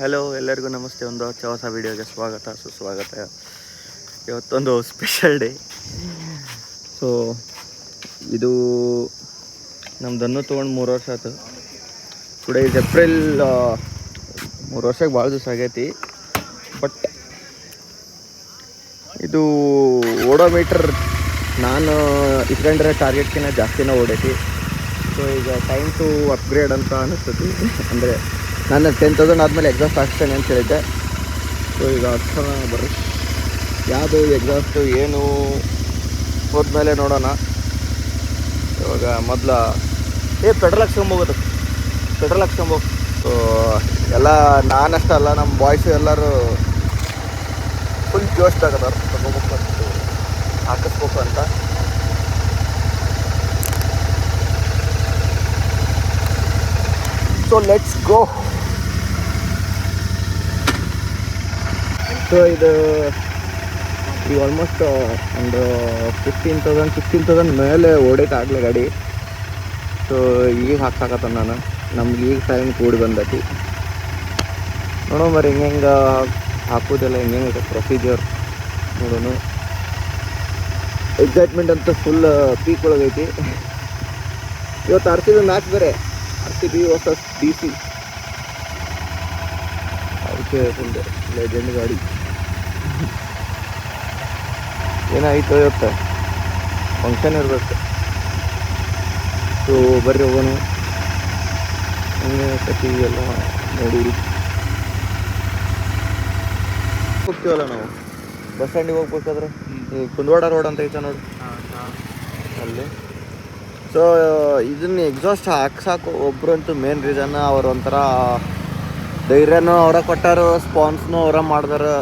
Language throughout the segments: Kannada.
ಹಲೋ, ಎಲ್ಲರಿಗೂ ನಮಸ್ತೆ. ಒಂದು ಹೊಸ ವಿಡಿಯೋಗೆ ಸ್ವಾಗತ ಸುಸ್ವಾಗತ. ಇವತ್ತೊಂದು ಸ್ಪೆಷಲ್ ಡೇ. ಸೊ ಇದು ನಮ್ದನ್ನು ತೊಗೊಂಡು 3 ವರ್ಷ ಆಯ್ತು. Today is April. 3 ವರ್ಷಕ್ಕೆ ಭಾಳ ದಿವಸ ಆಗೈತಿ. ಬಟ್ ಇದು ಓಡೋಮೀಟರ್ ನಾನು ಇಟ್ಕೊಂಡಿರೋ ಟಾರ್ಗೆಟ್ಕಿಂತ ಜಾಸ್ತಿನೇ ಓಡೈತಿ. ಸೊ ಈಗ ಟೈಮ್ ಟು ಅಪ್ಗ್ರೇಡ್ ಅಂತ ಅನಿಸ್ತತಿ. ಅಂದರೆ ನಾನು 10,000 ಆದಮೇಲೆ ಎಕ್ಸಾಸ್ಟ್ ಹಾಕ್ಸ್ತೇನೆ ಅಂತ ಹೇಳಿದ್ದೆ. ಸೊ ಈಗ ಹಾಕ್ಸೋಣ ಬರ್ರಿ. ಯಾವುದು ಎಕ್ಸಾಸ್ಟು ಏನು ಹೋದ್ಮೇಲೆ ನೋಡೋಣ. ಇವಾಗ ಮೊದಲು ಪೆಟ್ರೋಲ್ ಹಾಕ್ಸ್ಕೊಂಬೋಗೋದು. ಸೊ ಎಲ್ಲ ನಾನಷ್ಟಲ್ಲ, ನಮ್ಮ ಬಾಯ್ಸು ಎಲ್ಲರೂ ಫುಲ್ ಜೋಶ್ದಾಗದಾರ ತಗೋಬೇಕು ಅಂತ, ಹಾಕಿಸ್ಬೇಕು ಅಂತ. So let's go. ಸೊ ಇದು ಈಗ ಆಲ್ಮೋಸ್ಟ್ ಒಂದು 15,000 ಮೇಲೆ ಓಡೈತಾಗಲೇ ಗಾಡಿ. ಸೊ ಈಗ ಹಾಕ್ಸಾಕತ್ತ ನಾನು. ನಮ್ಗೆ ಈಗ ಟೈಮ್ ಕೂಡಿ ಬಂದೈತಿ. ನೋಡೋ ಮರಿ ಹೆಂಗೆ ಹಾಕೋದೆಲ್ಲ ಹೆಂಗೆ ಪ್ರೊಸೀಜರ್ ನೋಡೋಣ. ಎಕ್ಸೈಟ್ಮೆಂಟ್ ಅಂತ ಫುಲ್ ಪೀಕ್ ಒಳಗೈತಿ. ಇವತ್ತು RCB ಮ್ಯಾಚ್ ಬೇರೆ. RCB versus DC. ಅದಕ್ಕೆ ಫುಲ್ ಲೆಜೆಂಡ್ ಗಾಡಿ. ಏನಾಯಿತು ಇವತ್ತು ಫಂಕ್ಷನ್ ಇರಬೇಕು. ಸೊ ಬರ್ರಿ ಹೋಗೋಣ. ಹಂಗೆ ಕಟ್ಟಿ ಎಲ್ಲ ನೋಡಿ ಹೋಗ್ತೀವಲ್ಲ ನಾವು ಬಸ್ ಸ್ಟ್ಯಾಂಡಿಗೆ ಹೋಗ್ಬೇಕಾದ್ರೆ ಈ ಕುಂದವಾಡ ರೋಡ್ ಅಂತ ಐತೆ ನೋಡಿ ಅಲ್ಲಿ. ಸೊ ಇದನ್ನು ಎಕ್ಸಾಸ್ಟ್ ಹಾಕ್ಸಾಕು ಒಬ್ರಂತೂ ಮೇನ್ ರೀಸನ್ ಅವ್ರು ಒಂಥರ ಧೈರ್ಯನೂ ಅವರ ಕೊಟ್ಟಾರು, ಸ್ಪಾನ್ಸ್ನೂ ಅವರ ಮಾಡಿದಾರೆ.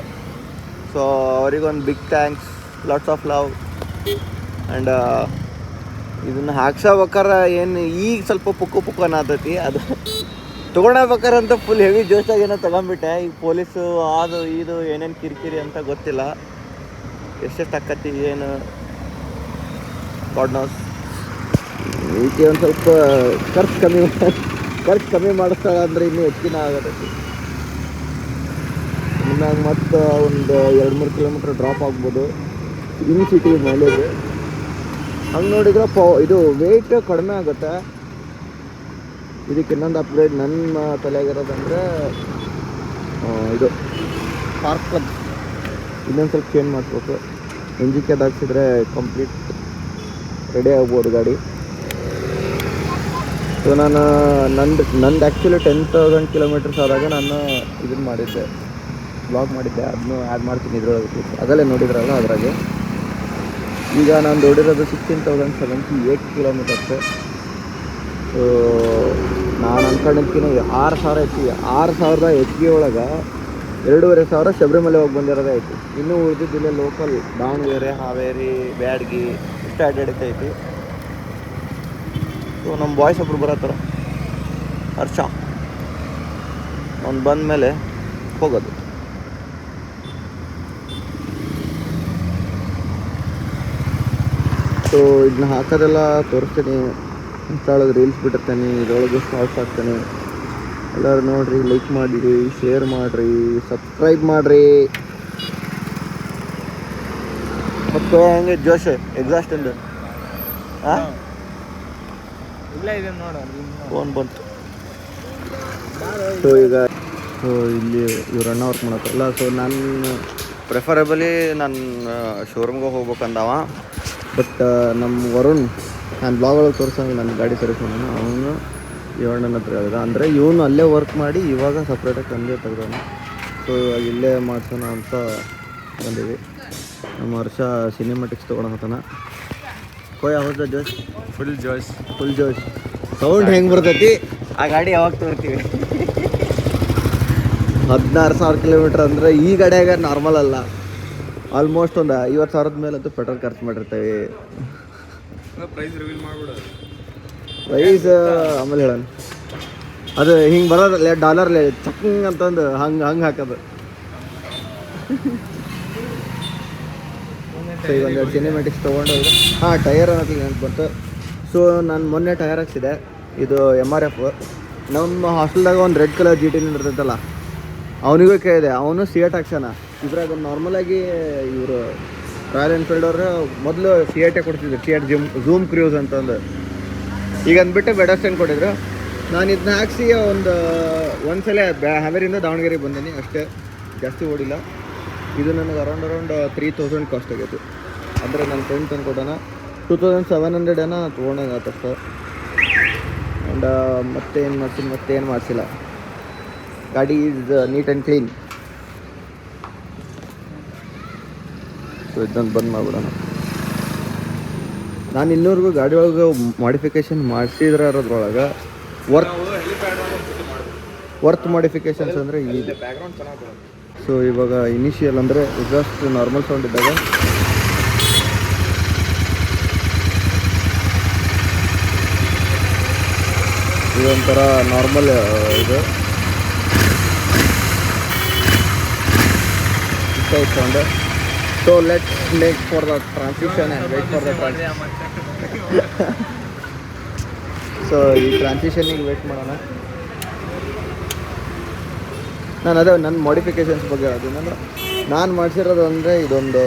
ಸೊ ಅವ್ರಿಗೊಂದು big thanks, lots of love. And ಇದನ್ನು ಹಾಕ್ಸಬೇಕಾರೆ ಏನು ಈಗ ಸ್ವಲ್ಪ ಪುಕ್ಕು ಅನ್ನತೈತಿ. ಅದು ತೊಗೊಂಡೋಗ್ಬೇಕಾರಂತ ಫುಲ್ ಹೆವಿ ಜೋಶಾಗಿ ಏನೋ ತೊಗೊಂಡ್ಬಿಟ್ಟೆ. ಈಗ ಪೊಲೀಸು ಅದು ಇದು ಏನೇನು ಕಿರಿಕಿರಿ ಅಂತ ಗೊತ್ತಿಲ್ಲ. ಎಷ್ಟೆಷ್ಟು ಆಕತಿ ಏನು ಗಾಡ್ ನೋಸ್. ಈಕೆ ಒಂದು ಸ್ವಲ್ಪ ಖರ್ಚು ಕಮ್ಮಿ ಮಾಡಿಸ್ತಾಳೆ ಅಂದರೆ ಇನ್ನೂ ಹೆಚ್ಚಿನ ಆಗತೈತಿ. ಇನ್ನಾಗ ಮತ್ತು ಒಂದು 2-3 ಕಿಲೋಮೀಟ್ರ್ ಡ್ರಾಪ್ ಆಗ್ಬೋದು ಇನ್ ಸಿಟಿ ಮೈಲೇಜ್. ಹಂಗೆ ನೋಡಿದ್ರೆ ಇದು ವೆಯ್ಟ್ ಕಡಿಮೆ ಆಗುತ್ತೆ. ಇದಕ್ಕೆ ಇನ್ನೊಂದು ಅಪ್ಗ್ರೇಡ್ ನನ್ನ ತಲೆಯಾಗಿರೋದಂದರೆ ಇದು ಸ್ಪಾರ್ಕ್ ಪ್ಲಗ್ ಇನ್ನೊಂದು ಸ್ವಲ್ಪ ಚೇಂಜ್ ಮಾಡಿಸ್ಬೇಕು. ಎಂಜಿನ್ ಕೆ ಹಾಕ್ಸಿದ್ರೆ ಕಂಪ್ಲೀಟ್ ರೆಡಿ ಆಗ್ಬೋದು ಗಾಡಿ. ಸೊ ನಾನು ನಂದು ಆ್ಯಕ್ಚುಲಿ 10,000 ಕಿಲೋಮೀಟರ್ಸ್ ಆದಾಗ ನಾನು ಇದನ್ನು ಮಾಡಿದ್ದೆ, ಬ್ಲಾಗ್ ಮಾಡಿದ್ದೆ. ಅದನ್ನು ಆ್ಯಡ್ ಮಾಡ್ತೀನಿ ಇದ್ರೊಳಗೆ. ಅದಲ್ಲೇ ನೋಡಿದ್ರಲ್ಲ ಅದ್ರಾಗೆ. ಈಗ ನಾನು ನೋಡಿರೋದು 16,078 ಕಿಲೋಮೀಟರ್ಸು. ಸೊ ನಾನು ಅಂದ್ಕೊಂಡಿದ್ದಕ್ಕಿಂತ 6,000 ಹೆಚ್ಚಿಗೆ, 6,000 ಹೆಚ್ಚಿಗೆ ಒಳಗೆ 2,500 ಶಬರಿಮಲೆ ಹೋಗಿ ಬಂದಿರೋದೇ ಐತಿ. ಇನ್ನೂ ಉಳಿದಿದ್ದಿಲ್ಲ ಲೋಕಲ್ ದಾವಣಗೆರೆ, ಹಾವೇರಿ, ಬ್ಯಾಡಗಿ ಇಷ್ಟು ಅಡ್ಡಾಡಿತೈತಿ. ಸೊ ನಮ್ಮ ಬಾಯ್ಸ್ ಒಬ್ರು ಬರತ್ತಾರ, ಹರ್ಷ. ಅವ್ನು ಬಂದಮೇಲೆ ಹೋಗೋದು. ಸೊ ಇದನ್ನ ಹಾಕೋದೆಲ್ಲ ತೋರಿಸ್ತೀನಿ. ಇನ್ಸ್ಟಾಳಗೆ ರೀಲ್ಸ್ ಬಿಟ್ಟಿರ್ತೀನಿ, ಇದರೊಳಗೆ ಶಾರ್ಟ್ಸ್ ಹಾಕ್ತೀನಿ. ಎಲ್ಲರೂ ನೋಡಿರಿ, ಲೈಕ್ ಮಾಡಿರಿ, ಶೇರ್ ಮಾಡಿರಿ, ಸಬ್ಸ್ಕ್ರೈಬ್ ಮಾಡಿರಿ. ಮತ್ತು ಹೆಂಗೆ ಜೋಶ್ ಎಕ್ಸಾಸ್ಟಿಂದು ಹಾಂ ಫೋನ್ ಬಂತು. ಸೊ ಈಗ ಇಲ್ಲಿ ಇವ್ರು ಅಣ್ಣ ವರ್ಕ್ ಮಾಡತ್ತಲ್ಲ. ಸೊ ನಾನು ಪ್ರಿಫರೇಬಲಿ ನಾನು ಶೋರೂಮ್ಗೆ ಹೋಗ್ಬೇಕಂದವ. ಬಟ್ ನಮ್ಮ ವರುಣ್ ನಾನು ಬ್ಲಾಗ್ ಒಳಗೆ ತೋರಿಸಂಗೆ ನನ್ನ ಗಾಡಿ ಸರ್ವಿಸ್ ಮಾಡೋಣ. ಅವನು ಇವಣ್ಣನ ಹತ್ರ ಹೇಳಿದ. ಅಂದರೆ ಇವನು ಅಲ್ಲೇ ವರ್ಕ್ ಮಾಡಿ ಇವಾಗ ಸಪ್ರೇಟಾಗಿ ತಂದೆ ತೆಗ್ದಾನೆ. ಸೊ ಇವಾಗ ಇಲ್ಲೇ ಮಾಡ್ಸೋಣ ಅಂತ ಬಂದೀವಿ. ನಮ್ಮ ವರ್ಷ ಸಿನಿಮ್ಯಾಟಿಕ್ಸ್ ತೊಗೊಳಕತ್ತಾನ. ಕೋಯ್ ಹೌದ ಜೋಶ್? ಫುಲ್ ಜೋಶ್. ಸೌಂಡ್ ಹೆಂಗೆ ಬರ್ತೈತಿ ಆ ಗಾಡಿ ಯಾವಾಗ ತೋರ್ತೀವಿ. 16,000 ಕಿಲೋಮೀಟ್ರ್ ಅಂದರೆ ಈ ಗಾಡಿಯಾಗ ನಾರ್ಮಲ್ ಅಲ್ಲ. ಆಲ್ಮೋಸ್ಟ್ ಒಂದು 50,000 ಮೇಲಂತೂ ಪೆಟ್ರೋಲ್ ಖರ್ಚು ಮಾಡಿರ್ತೀವಿ. ಪ್ರೈಸ್ ಆಮೇಲೆ ಹೇಳೋಣ. ಅದು ಹಿಂಗೆ ಬರೋದಲ್ಲ ಡಾಲರ್ಲೆ ಚಕ್ಕಿಂಗ್ ಅಂತಂದು ಹಂಗೆ ಹಾಕೋದು. ಸೊ ಈಗ ಒಂದೆರಡು ಸಿನಿಮ್ಯಾಟಿಕ್ಸ್ ತೊಗೊಂಡೋಗಿ ಟೈರ್ ಅನ್ನೋದು ನೆನಪು ಬಂತು. ಸೊ ನಾನು ಮೊನ್ನೆ ಟೈರ್ ಹಾಕ್ಸಿದೆ. ಇದು MRF ನಮ್ಮ ಹಾಸ್ಟೆಲ್ದಾಗ ಒಂದು ರೆಡ್ ಕಲರ್ ಜಿ ಟಿ ಇರ್ತೈತಲ್ಲ, ಅವನಿಗೂ ಕೇಳಿದೆ, ಅವನು ಸಿಯೇಟ್ ಹಾಕ್ಸಾನ. ಇದ್ರಾಗ ನಾರ್ಮಲಾಗಿ ಇವರು ರಾಯಲ್ ಎನ್ಫೀಲ್ಡ್ ಅವರು ಮೊದಲು ಸಿಯೇಟೇ ಕೊಡ್ತಿದ್ರು, ಸಿಯೇಟ್ ಝೂಮ್ ಕ್ರೂಸ್ ಅಂತಂದು. ಈಗ ಅಂದ್ಬಿಟ್ಟು ಬೆಡಸ್ಟೇನ್ ಕೊಟ್ಟಿದ್ರು. ನಾನು ಇದನ್ನ ಹಾಕ್ಸಿ ಒಂದ್ಸಲ ಹಾವೇರಿಂದ ದಾವಣಗೆರೆಗೆ ಬಂದೀನಿ ಅಷ್ಟೇ, ಜಾಸ್ತಿ ಓಡಿಲ್ಲ. ಇದು ನನಗೆ ಅರೌಂಡ್ 3000 ಕಾಸ್ಟ್ ಆಗೈತಿ. ಅಂದರೆ ನನ್ನ ಫ್ರೆಂಡ್ ತಂದು ಕೊಟ್ಟಣ 2700 ಏನೋ ತೊಗೊಂಡಂಗೆ ಆತಷ್ಟು. ಆ್ಯಂಡ್ ಮತ್ತೇನು ಮಾಡಿಸಿಲ್ಲ. ಗಾಡಿ is neat and clean. So ಇದನ್ನು ಬಂದ್ ಮಾಡಿಬಿಡೋಣ. ನಾನು ಇನ್ನೂವರೆಗೂ ಗಾಡಿ ಒಳಗೆ ಮಾಡಿಫಿಕೇಷನ್ ಮಾಡಿಸಿದ್ರದ್ರೊಳಗೆ ವರ್ತ್ ಮಾಡಿಫಿಕೇಷನ್ಸ್ ಅಂದರೆ ಇದೆ. ಸೊ ಇವಾಗ ಇನಿಷಿಯಲ್ ಅಂದರೆ ಜಸ್ಟ್ ನಾರ್ಮಲ್ ಸೌಂಡ್ ಇದ್ದಾಗ ಇದೊಂಥರ ನಾರ್ಮಲ್ ಇದು sound. So let's make for the transition and wait for the so ಈ ಟ್ರಾನ್ಸಿಷನ್ನಿಗೆ ವೇಟ್ ಮಾಡೋಣ. ನಾನು ಅದೇ ನನ್ನ ಮಾಡಿಫಿಕೇಷನ್ಸ್ ಬಗ್ಗೆ ಹೇಳೋದು. ನಾನು ಮಾಡಿಸಿರೋದು ಅಂದರೆ ಇದೊಂದು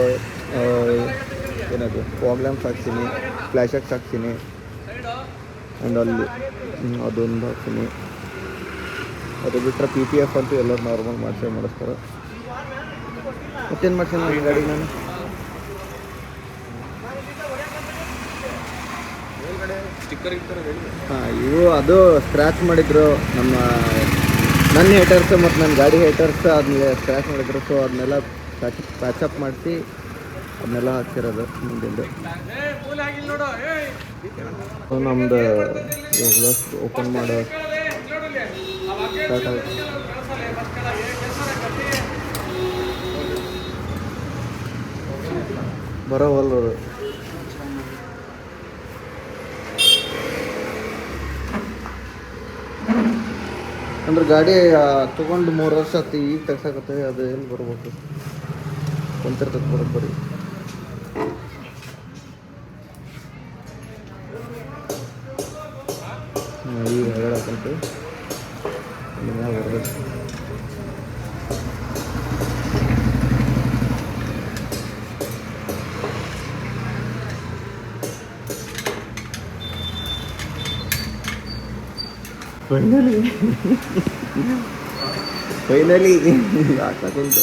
ಏನದು ಫಾಗ್ ಲ್ಯಾಂಪ್ಸ್ ಹಾಕ್ತೀನಿ, ಫ್ಲ್ಯಾಶ್ ಹಾಕ್ಸ್ ಹಾಕ್ತೀನಿ, ಆ್ಯಂಡ್ ಅಲ್ಲಿ ಅದೊಂದು ಹಾಕ್ತೀನಿ. ಅದು ಬಿಟ್ಟರೆ PPF ಅಂತೂ ಎಲ್ಲರೂ ನಾರ್ಮಲ್ ಮಾಡಿಸ್ತಾರೆ. ಮತ್ತೇನು ಮಾಡ್ತೀನಿ ಈ ಗಾಡಿ ನಾನು ಹಾಂ ಇವು ಅದು ಸ್ಕ್ರ್ಯಾಚ್ ಮಾಡಿದ್ರು ನನ್ನ ಹೇಟರ್ಸ್ ಮತ್ತು ನನ್ನ ಗಾಡಿ ಹೇಟರ್ಸ್ ಅದನ್ನೆಲ್ಲ ಸ್ಕ್ರ್ಯಾಚ್ ಮಾಡಿದ್ರು. ಸೊ ಅದನ್ನೆಲ್ಲ ಪ್ಯಾಚಪ್ ಮಾಡಿಸಿ ಅದನ್ನೆಲ್ಲ ಹಾಕ್ಸಿರೋದು ಮುಂದಿಂದು. ನಮ್ಮದು ಎಕ್ಸಾಸ್ಟ್ ಓಪನ್ ಮಾಡೋ ಸ್ಟಾರ್ಟ್ ಆಗುತ್ತೆ. ಬರೋವಲ್ಲರು ಅಂದ್ರೆ ಗಾಡಿ ತೊಗೊಂಡು 3 ವರ್ಷ ಆಯ್ತು, ಈಗ ತೆಗ್ಸಾಕತ್ತೆ. ಅದು ಎಲ್ಲಿ ಬರ್ಬೇಕು ಕುಂತಿರ್ತದೆ ಬರೋಬ್ಬರಿ. ಈಗ ಹೇಳಕ್ಕಂತು ಬರ್ಬೇಕು. ಫೈನಲಿ ಹಾಕುಂಟೆ.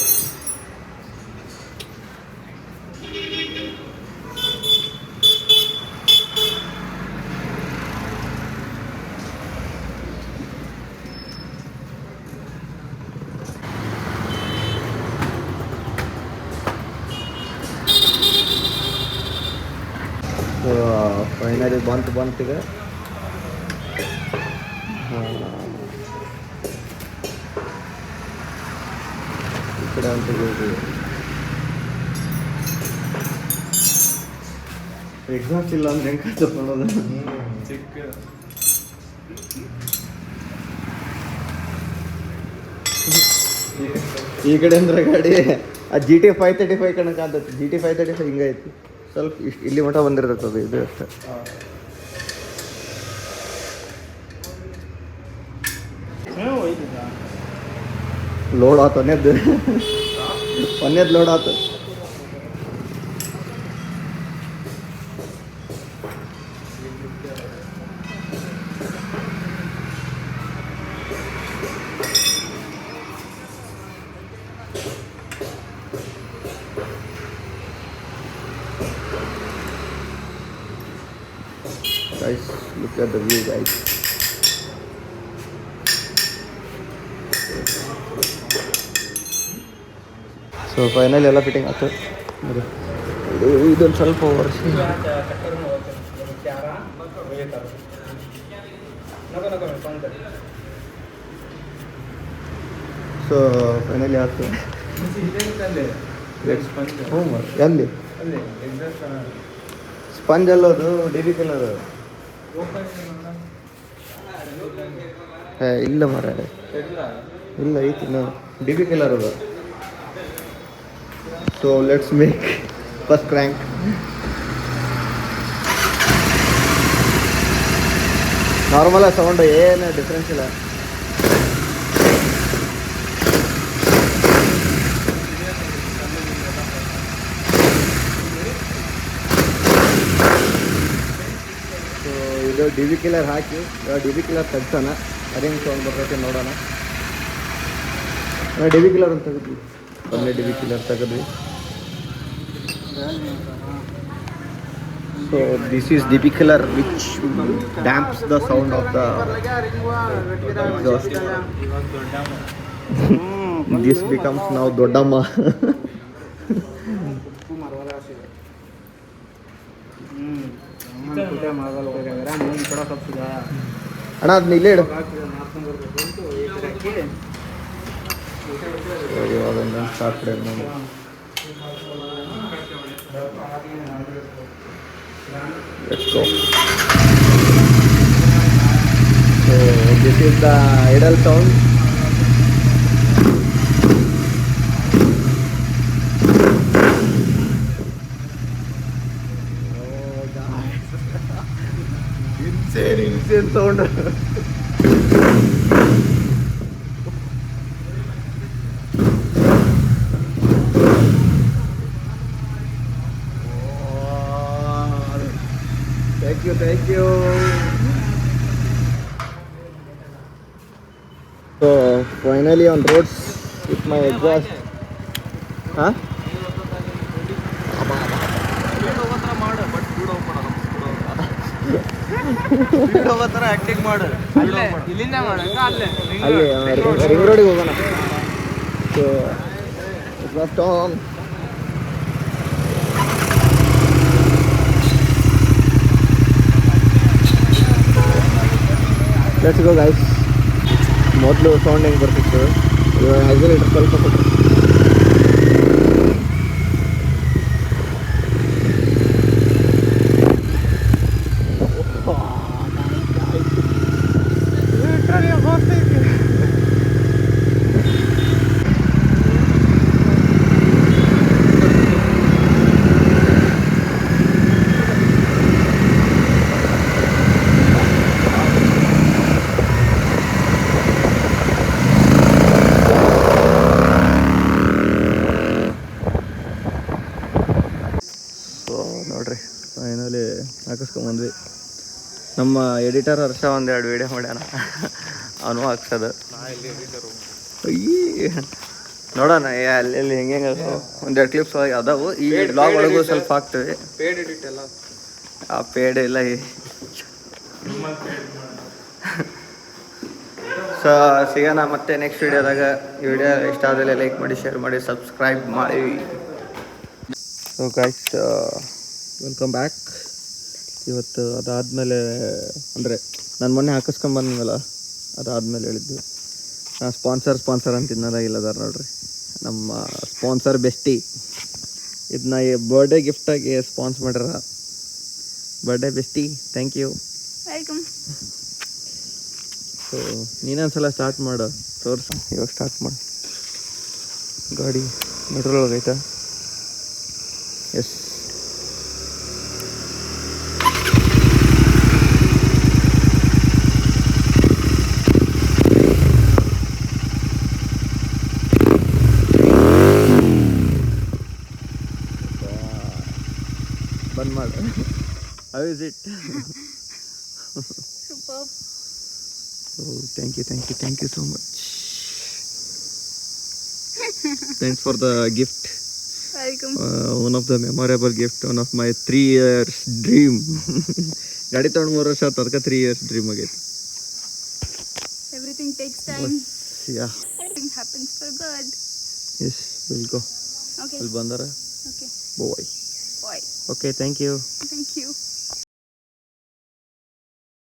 ಫೈನಲಿ ಬಂತೀಗ. ಈ ಕಡೆ ಅಂತ ಎಕ್ಸಾಸ್ಟ್ ಇಲ್ಲ ಅಂದ್ರೆ ಹೆಂಗೆ ತಗೊಳ್ಳೋದು. ಈ ಕಡೆ ಅಂದ್ರೆ ಗಾಡಿ ಆ GT 535 ಕಣಕ್ಕೆ ಆಗ್ತೈತಿ. GT 535 ಹಿಂಗೈತಿ, ಸ್ವಲ್ಪ ಇಲ್ಲಿ ಮಠ ಬಂದಿರ್ತೈತೆ ಅದು, ಇದು ಅಷ್ಟೇ. ಲೋಡ್ ಆತು ಒಂದೇದು ಲೋಡ್ ಆತು. Guys, look at the view, guys. So final ಎಲ್ಲ ಫಿಟ್ಟಿಂಗ್ ಆಯ್ತು. ಇದೊಂದು ಸ್ವಲ್ಪ ವರ್ಷ ಸೊ ಫೈನಲಿ ಆಯ್ತು. ಎಲ್ಲಿ ಸ್ಪಂಜ್ ಅಲ್ಲೋದು DB ಕಲರ್ ಇಲ್ಲ ಮರ ಇಲ್ಲ ಐತಿ DB ಕಲರ್ ಅದು. So let's make first crank. Normal sound ಏನು ಡಿಫ್ರೆನ್ಸ್ ಇಲ್ಲ. ಡಿ ಬಿ ಕಿಲ್ಲರ್ ಹಾಕಿ ಡಿ ಬಿ ಕಿಲ್ಲರ್ ತೆಗ್ಸೋಣ ಅದೇನು ಸೌಂಡ್ ಬರ್ತೈತೆ ನೋಡೋಣ. ಡಿ ಬಿ ಕಿಲ್ಲರ್ ಅಂತ ತೆಗೆದ್ವಿ, ಒಳ್ಳೆ ಡಿ ಬಿ ಕಿಲ್ಲರ್ ತೆಗೆದ್ವಿ. So this is D B killer which damps the sound of the exhaust. This becomes now ದೊಡ್ಡಮ್ಮ. ಅಣ್ಣ ಅದನ್ನ ಇಲ್ಲೇ ಇಡು. ಇವಾಗ ಸ್ಟಾರ್ಟ್ ಮಾಡಿ. Let's go. So this is the idle sound. Insane sound. Thank you. So finally on roads with my exhaust. Huh? Acting ಮಾಡು, ಇಲ್ಲಿಂದ ಮಾಡಂಗ ಅಲ್ಲೇ ರಿಂಗ್ ರೋಡಿಗೆ ಹೋಗೋಣ. So exhaust on. Let's go guys. ಮೊದಲು ಸೌಂಡ್ ಹೆಂಗೆ ಬರ್ತಿತ್ತು, ಇವಾಗ ಐಸೋಲೇಟರ್ ಸ್ವಲ್ಪ ಕೊಟ್ಟರು. ನೋಡ್ರಿ ಫೈನಲಿ ಹಾಕಿಸ್ಕೊಂಬಂದ್ವಿ. ನಮ್ಮ ಎಡಿಟರ್ ಹರ್ಷ ಒಂದೆರಡು ವೀಡಿಯೋ ಮಾಡ್ಯಾನ, ಅವನು ಹಾಕ್ಸೋದು. ನೋಡೋಣ ಅಲ್ಲಿ ಹೆಂಗೆ ಒಂದೆರಡು ಕ್ಲಿಪ್ಸ್ ಅದಾವು. ಈ ಬ್ಲಾಗ್ ಒಳಗೂ ಸ್ವಲ್ಪ ಹಾಕ್ತೀವಿ. ಆ ಪೇಡ್ ಇಲ್ಲ. ಸೊ ಸಿಗೋಣ ಮತ್ತೆ ನೆಕ್ಸ್ಟ್ ವೀಡಿಯೋದಾಗ. ಈ ವಿಡಿಯೋ ಇಷ್ಟ ಆದಲ್ಲಿ ಲೈಕ್ ಮಾಡಿ, ಶೇರ್ ಮಾಡಿ, ಸಬ್ಸ್ಕ್ರೈಬ್ ಮಾಡಿ. So guys welcome back. ಇವತ್ತು ಅದಾದಮೇಲೆ ಅಂದರೆ ನಾನು ಮೊನ್ನೆ ಹಾಕಿಸ್ಕೊಂಬಂದ್ಮೇಲ ಅದಾದಮೇಲೆ ಹೇಳಿದ್ವಿ. ನಾನು ಸ್ಪಾನ್ಸರ್ ಅಂತಿದ್ನಲ್ಲ, ಇಲ್ಲದಾರ ನೋಡ್ರಿ ನಮ್ಮ ಸ್ಪಾನ್ಸರ್ ಬೆಸ್ಟಿ. ಇದನ್ನ ಬರ್ಡೇ ಗಿಫ್ಟಾಗಿ ಸ್ಪಾನ್ಸ್ ಮಾಡ್ಯಾರ. Birthday bestie, thank you. Welcome. So ನೀನೊಂದ್ಸಲ ಸ್ಟಾರ್ಟ್ ಮಾಡು, ತೋರಿಸು. ಇವಾಗ ಸ್ಟಾರ್ಟ್ ಮಾಡು. ಗಾಡಿ ಮೆಟ್ರೋಲ್ ಹೋಗೈತಾ? ಎಸ್. ಬಂದ್ ಮಾಡು. How is it? Super. Oh, thank you so much. Thanks for the gift. Welcome. One of the memorable gift, one of my 3 years dream. ಗಾಡಿ ತಗೊಂಡು 3 ವರ್ಷ ಆಯ್ತು, ಅದಕ್ಕೆ 3 years dream ಆಗೈತೆ. Everything takes time. Yeah. Everything happens for good. Yes, we'll go. Okay. ಅಲ್ಲಿ ಬಂದಾರ. Okay. Boy. Bye. Okay, thank you. Thank you.